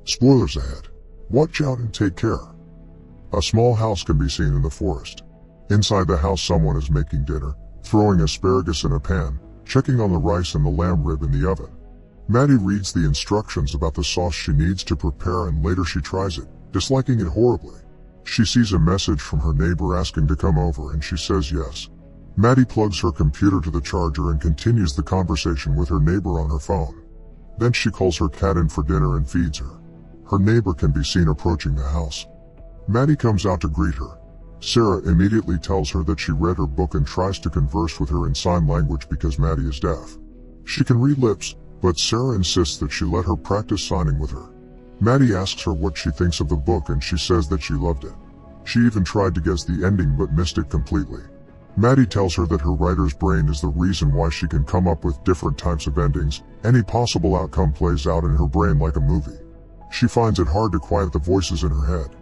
Spoilers ahead. Watch out and take care. A small house can be seen in the forest. Inside the house, someone is making dinner, throwing asparagus in a pan, checking on the rice and the lamb rib in the oven. Maddie reads the instructions about the sauce she needs to prepare, and later she tries it, disliking it horribly. She sees a message from her neighbor asking to come over, and she says yes. Maddie plugs her computer to the charger and continues the conversation with her neighbor on her phone. Then she calls her cat in for dinner and feeds her. Her neighbor can be seen approaching the house. Maddie comes out to greet her. Sarah immediately tells her that she read her book and tries to converse with her in sign language because Maddie is deaf. She can read lips, but Sarah insists that she let her practice signing with her. Maddie asks her what she thinks of the book, and she says that she loved it. She even tried to guess the ending but missed it completely. Maddie tells her that her writer's brain is the reason why she can come up with different types of endings. Any possible outcome plays out in her brain like a movie. She finds it hard to quiet the voices in her head.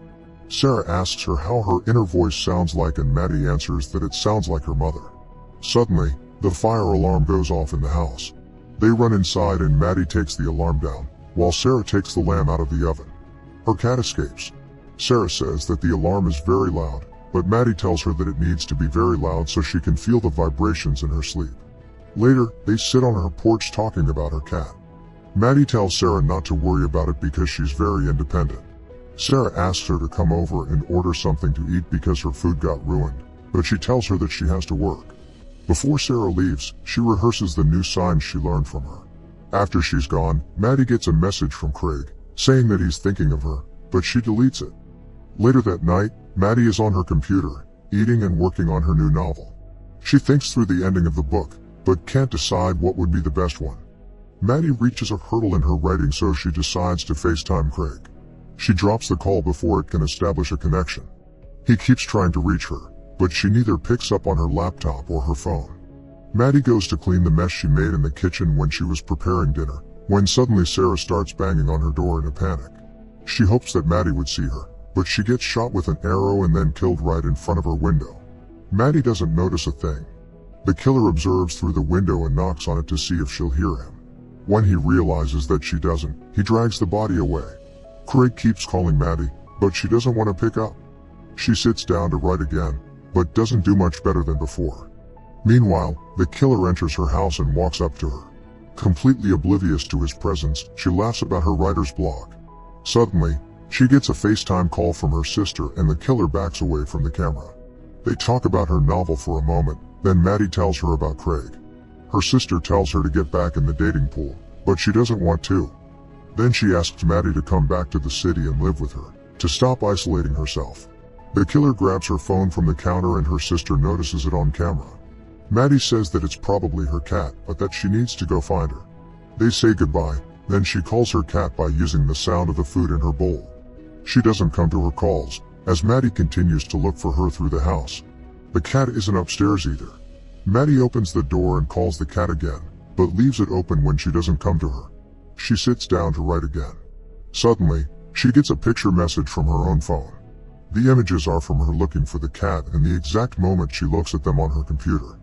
Sarah asks her how her inner voice sounds like, and Maddie answers that it sounds like her mother. Suddenly, the fire alarm goes off in the house. They run inside and Maddie takes the alarm down, while Sarah takes the lamb out of the oven. Her cat escapes. Sarah says that the alarm is very loud, but Maddie tells her that it needs to be very loud so she can feel the vibrations in her sleep. Later, they sit on her porch talking about her cat. Maddie tells Sarah not to worry about it because she's very independent. Sarah asks her to come over and order something to eat because her food got ruined, but she tells her that she has to work. Before Sarah leaves, she rehearses the new signs she learned from her. After she's gone, Maddie gets a message from Craig, saying that he's thinking of her, but she deletes it. Later that night, Maddie is on her computer, eating and working on her new novel. She thinks through the ending of the book, but can't decide what would be the best one. Maddie reaches a hurdle in her writing, so she decides to FaceTime Craig. She drops the call before it can establish a connection. He keeps trying to reach her, but she neither picks up on her laptop or her phone. Maddie goes to clean the mess she made in the kitchen when she was preparing dinner, when suddenly Sarah starts banging on her door in a panic. She hopes that Maddie would see her, but she gets shot with an arrow and then killed right in front of her window. Maddie doesn't notice a thing. The killer observes through the window and knocks on it to see if she'll hear him. When he realizes that she doesn't, he drags the body away. Craig keeps calling Maddie, but she doesn't want to pick up. She sits down to write again, but doesn't do much better than before. Meanwhile, the killer enters her house and walks up to her. Completely oblivious to his presence, she laughs about her writer's block. Suddenly, she gets a FaceTime call from her sister and the killer backs away from the camera. They talk about her novel for a moment, then Maddie tells her about Craig. Her sister tells her to get back in the dating pool, but she doesn't want to. Then she asks Maddie to come back to the city and live with her, to stop isolating herself. The killer grabs her phone from the counter and her sister notices it on camera. Maddie says that it's probably her cat, but that she needs to go find her. They say goodbye, then she calls her cat by using the sound of the food in her bowl. She doesn't come to her calls, as Maddie continues to look for her through the house. The cat isn't upstairs either. Maddie opens the door and calls the cat again, but leaves it open when she doesn't come to her. She sits down to write again. Suddenly, she gets a picture message from her own phone. The images are from her looking for the cat and the exact moment she looks at them on her computer.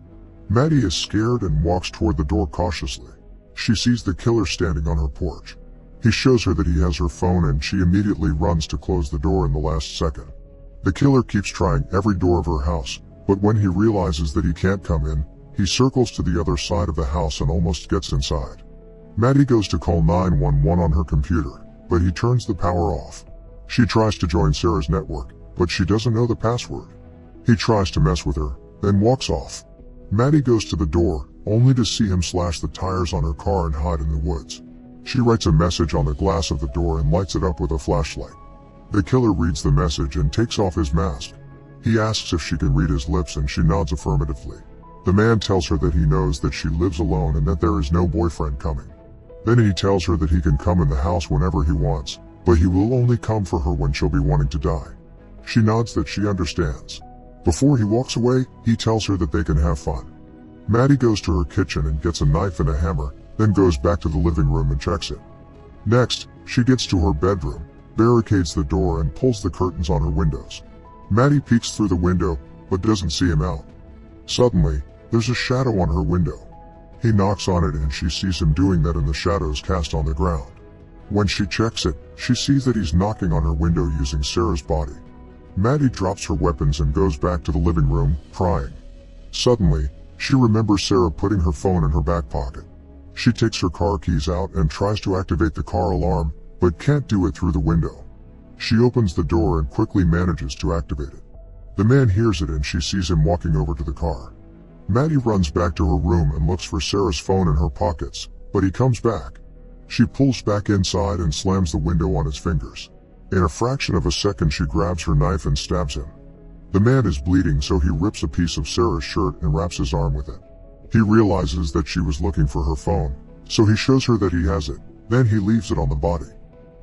Maddie is scared and walks toward the door cautiously. She sees the killer standing on her porch. He shows her that he has her phone and she immediately runs to close the door in the last second. The killer keeps trying every door of her house, but when he realizes that he can't come in, he circles to the other side of the house and almost gets inside. Maddie goes to call 911 on her computer, but he turns the power off. She tries to join Sarah's network, but she doesn't know the password. He tries to mess with her, then walks off. Maddie goes to the door, only to see him slash the tires on her car and hide in the woods. She writes a message on the glass of the door and lights it up with a flashlight. The killer reads the message and takes off his mask. He asks if she can read his lips and she nods affirmatively. The man tells her that he knows that she lives alone and that there is no boyfriend coming. Then he tells her that he can come in the house whenever he wants, but he will only come for her when she'll be wanting to die. She nods that she understands. Before he walks away, he tells her that they can have fun. Maddie goes to her kitchen and gets a knife and a hammer, then goes back to the living room and checks it. Next, she gets to her bedroom, barricades the door and pulls the curtains on her windows. Maddie peeks through the window, but doesn't see him out. Suddenly, there's a shadow on her window. He knocks on it and she sees him doing that in the shadows cast on the ground. When she checks it, she sees that he's knocking on her window using Sarah's body. Maddie drops her weapons and goes back to the living room, crying. Suddenly, she remembers Sarah putting her phone in her back pocket. She takes her car keys out and tries to activate the car alarm, but can't do it through the window. She opens the door and quickly manages to activate it. The man hears it and she sees him walking over to the car. Maddie runs back to her room and looks for Sarah's phone in her pockets, but he comes back. She pulls back inside and slams the window on his fingers. In a fraction of a second she grabs her knife and stabs him. The man is bleeding, so he rips a piece of Sarah's shirt and wraps his arm with it. He realizes that she was looking for her phone, so he shows her that he has it, then he leaves it on the body.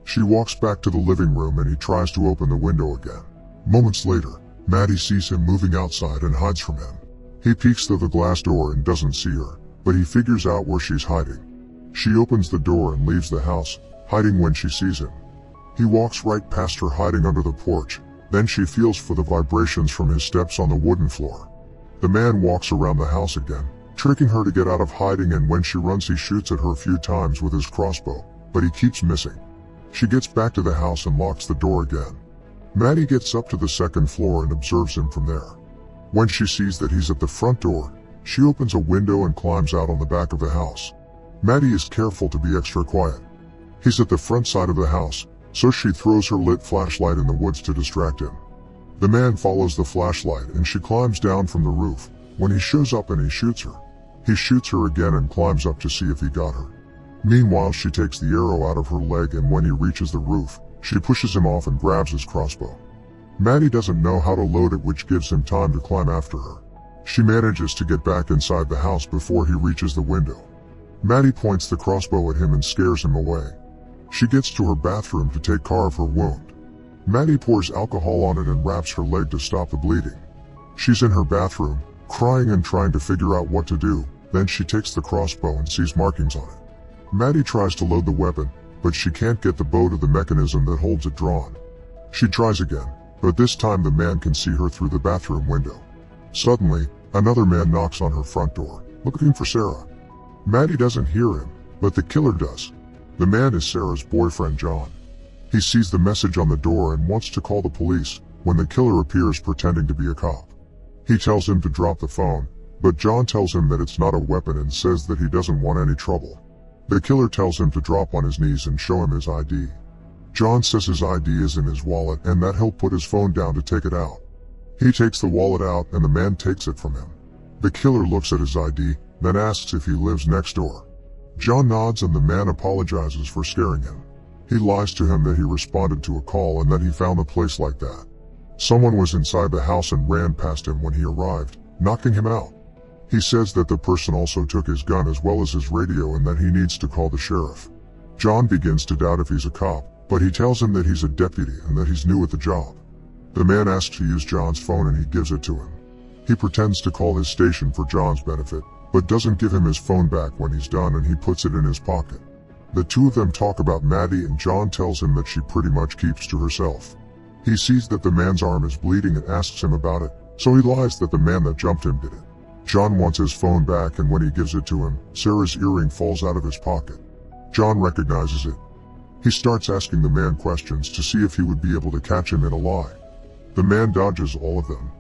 She walks back to the living room and he tries to open the window again. Moments later, Maddie sees him moving outside and hides from him. He peeks through the glass door and doesn't see her, but he figures out where she's hiding. She opens the door and leaves the house, hiding when she sees him. He walks right past her hiding under the porch, then she feels for the vibrations from his steps on the wooden floor. The man walks around the house again, tricking her to get out of hiding, and when she runs he shoots at her a few times with his crossbow, but he keeps missing. She gets back to the house and locks the door again. Maddie gets up to the second floor and observes him from there. When she sees that he's at the front door, she opens a window and climbs out on the back of the house. Maddie is careful to be extra quiet. He's at the front side of the house, so she throws her lit flashlight in the woods to distract him. The man follows the flashlight and she climbs down from the roof. When he shows up and he shoots her. He shoots her again and climbs up to see if he got her. Meanwhile, she takes the arrow out of her leg, and when he reaches the roof, she pushes him off and grabs his crossbow. Maddie doesn't know how to load it, which gives him time to climb after her. She manages to get back inside the house before he reaches the window. Maddie points the crossbow at him and scares him away. She gets to her bathroom to take care of her wound. Maddie pours alcohol on it and wraps her leg to stop the bleeding. She's in her bathroom, crying and trying to figure out what to do. Then she takes the crossbow and sees markings on it. Maddie tries to load the weapon, but she can't get the bow to the mechanism that holds it drawn. She tries again, but this time the man can see her through the bathroom window. Suddenly, another man knocks on her front door, looking for Sarah. Maddie doesn't hear him, but the killer does. The man is Sarah's boyfriend, John. He sees the message on the door and wants to call the police, when the killer appears pretending to be a cop. He tells him to drop the phone, but John tells him that it's not a weapon and says that he doesn't want any trouble. The killer tells him to drop on his knees and show him his ID. John says his ID is in his wallet and that he'll put his phone down to take it out. He takes the wallet out and the man takes it from him. The killer looks at his ID, then asks if he lives next door. John nods and the man apologizes for scaring him. He lies to him that he responded to a call and that he found the place like that. Someone was inside the house and ran past him when he arrived, knocking him out. He says that the person also took his gun as well as his radio and that he needs to call the sheriff. John begins to doubt if he's a cop, but he tells him that he's a deputy and that he's new at the job. The man asks to use John's phone and he gives it to him. He pretends to call his station for John's benefit, but doesn't give him his phone back when he's done and he puts it in his pocket. The two of them talk about Maddie and John tells him that she pretty much keeps to herself. He sees that the man's arm is bleeding and asks him about it, so he lies that the man that jumped him did it. John wants his phone back and when he gives it to him, Sarah's earring falls out of his pocket. John recognizes it. He starts asking the man questions to see if he would be able to catch him in a lie. The man dodges all of them.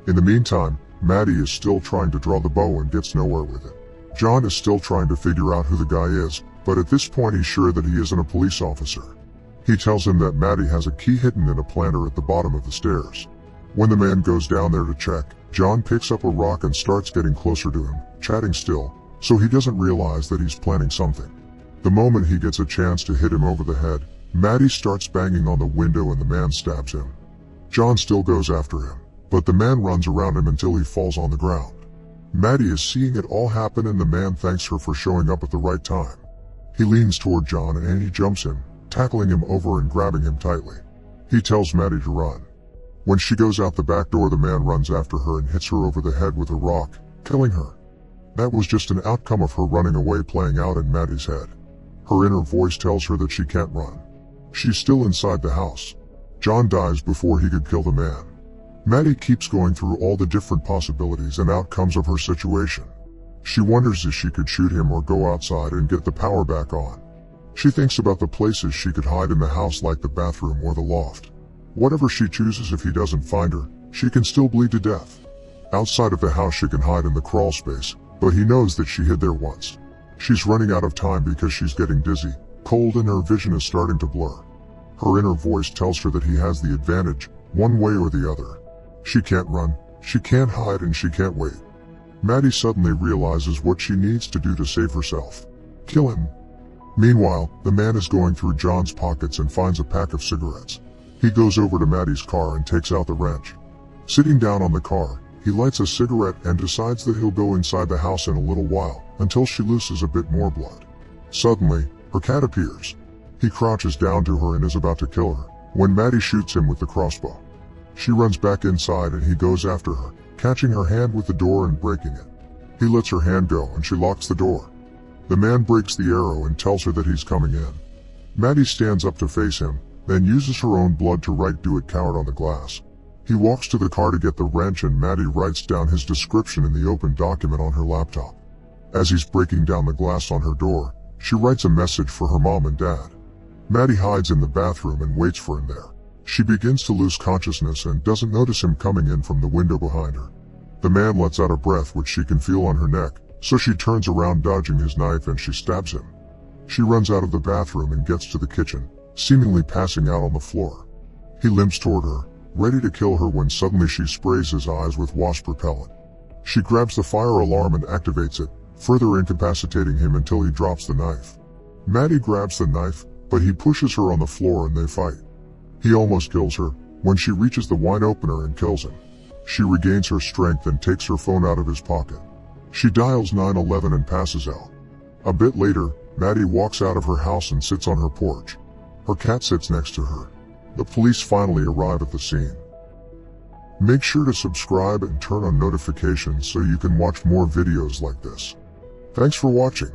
In the meantime, Maddie is still trying to draw the bow and gets nowhere with it. John is still trying to figure out who the guy is, but at this point he's sure that he isn't a police officer. He tells him that Maddie has a key hidden in a planter at the bottom of the stairs. When the man goes down there to check, John picks up a rock and starts getting closer to him, chatting still, so he doesn't realize that he's planning something. The moment he gets a chance to hit him over the head, Maddie starts banging on the window and the man stabs him. John still goes after him, but the man runs around him until he falls on the ground. Maddie is seeing it all happen and the man thanks her for showing up at the right time. He leans toward John and he jumps him, tackling him over and grabbing him tightly. He tells Maddie to run. When she goes out the back door, the man runs after her and hits her over the head with a rock, killing her. That was just an outcome of her running away playing out in Maddie's head. Her inner voice tells her that she can't run. She's still inside the house. John dies before he could kill the man. Maddie keeps going through all the different possibilities and outcomes of her situation. She wonders if she could shoot him or go outside and get the power back on. She thinks about the places she could hide in the house, like the bathroom or the loft. Whatever she chooses, if he doesn't find her, she can still bleed to death. Outside of the house she can hide in the crawl space, but he knows that she hid there once. She's running out of time because she's getting dizzy, cold, and her vision is starting to blur. Her inner voice tells her that he has the advantage, one way or the other. She can't run, she can't hide, and she can't wait. Maddie suddenly realizes what she needs to do to save herself. Kill him. Meanwhile, the man is going through John's pockets and finds a pack of cigarettes. He goes over to Maddie's car and takes out the wrench. Sitting down on the car, he lights a cigarette and decides that he'll go inside the house in a little while, until she loses a bit more blood. Suddenly, her cat appears. He crouches down to her and is about to kill her, when Maddie shoots him with the crossbow. She runs back inside and he goes after her, catching her hand with the door and breaking it. He lets her hand go and she locks the door. The man breaks the arrow and tells her that he's coming in. Maddie stands up to face him, then uses her own blood to write "Do it, coward" on the glass. He walks to the car to get the wrench and Maddie writes down his description in the open document on her laptop. As he's breaking down the glass on her door, she writes a message for her mom and dad. Maddie hides in the bathroom and waits for him there. She begins to lose consciousness and doesn't notice him coming in from the window behind her. The man lets out a breath which she can feel on her neck, so she turns around dodging his knife and she stabs him. She runs out of the bathroom and gets to the kitchen, seemingly passing out on the floor. He limps toward her, ready to kill her, when suddenly she sprays his eyes with wasp repellent. She grabs the fire alarm and activates it, further incapacitating him until he drops the knife. Maddie grabs the knife, but he pushes her on the floor and they fight. He almost kills her, when she reaches the wine opener and kills him. She regains her strength and takes her phone out of his pocket. She dials 911 and passes out. A bit later, Maddie walks out of her house and sits on her porch. Her cat sits next to her. The police finally arrive at the scene. Make sure to subscribe and turn on notifications so you can watch more videos like this. Thanks for watching.